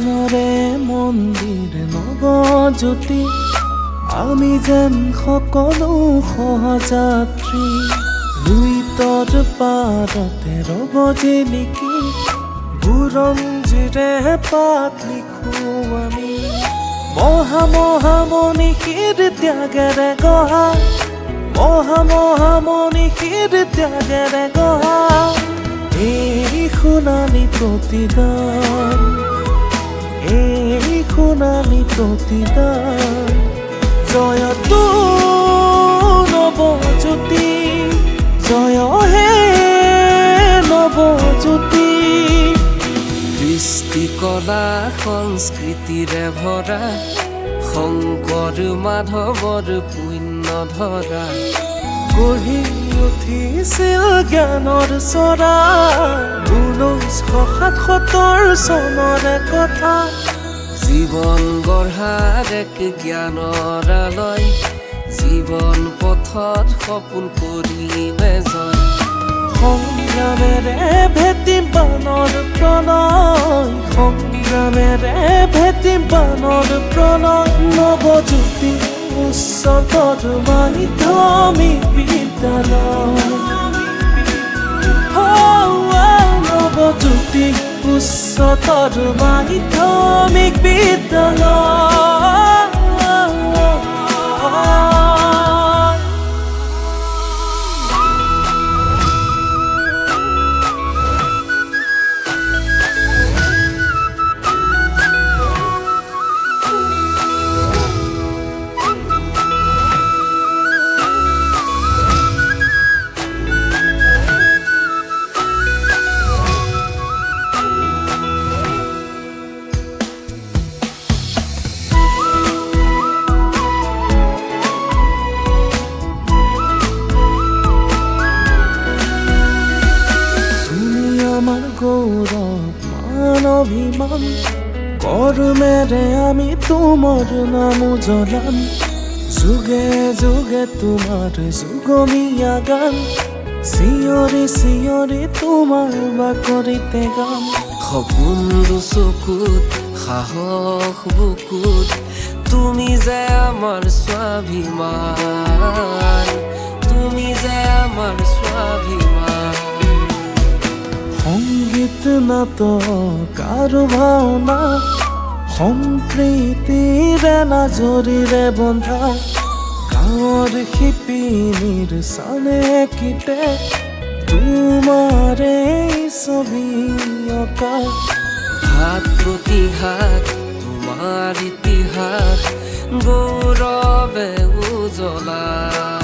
গানৰে মন্দিৰ নৱজ্যোতি আমি যেন সকলো সহযাত্ৰী লুইতৰ পাৰতে ৰব জিলিকি বুৰঞ্জীৰে পাত লিখো আমি মহামণিষীৰ ত্যাগেৰে গঢ়া মহামণিষীৰ ত্যাগেৰে গঢ়া এই সোণালী প্ৰতিদান এই সোণালী প্ৰতিদান জয়তু নৱজ্যোতি জয় হে নৱজ্যোতি কৃষ্টি কলা সংস্কৃতিৰে ভৰা শংকৰ মাধৱৰ পুণ্য ধৰা গঢ়ি উঠিছিল জ্ঞানৰ চৰা 1977 চনৰে কথা জীৱন গঢ়াৰ এক জ্ঞানৰ আলয় জীৱন পথত সপোন কৰিলে জয় সংগ্ৰামেৰে ভেটিম বানৰ প্ৰণয় সংগ্ৰামেৰে ভেটিম বানৰ প্ৰণয় নৱজ্যোতি উচ্চতৰ মাধ্যমিক বিদ্যালয় নৱজ্যোতি উচ্চতৰ মাধ্যমিক বিদ্যালয় গৌৰৱ মান অভিমান কৰ্মেৰে আমি তোমাৰ নাম উজ্বলাম যুগে যুগে তোমাৰ যুগমীয়া গান চিঞৰি চিঞৰি তোমাৰ বাকৰিতে গাম সপোন চকুত সাহস বুকুত তুমি যে আমাৰ স্বাভিমান তুমি যে আমাৰ স্বাভিমান সংগীত নাটক আৰু ভাওনা সম্প্ৰীতিৰে নাজৰিৰে বন্ধা গাঁৱৰ শিপিনীৰ চালে কিতে তোমাৰে ছবি অঁকা হাত প্ৰতিহাত তোমাৰ ইতিহাস গৌৰৱে উজ্বলা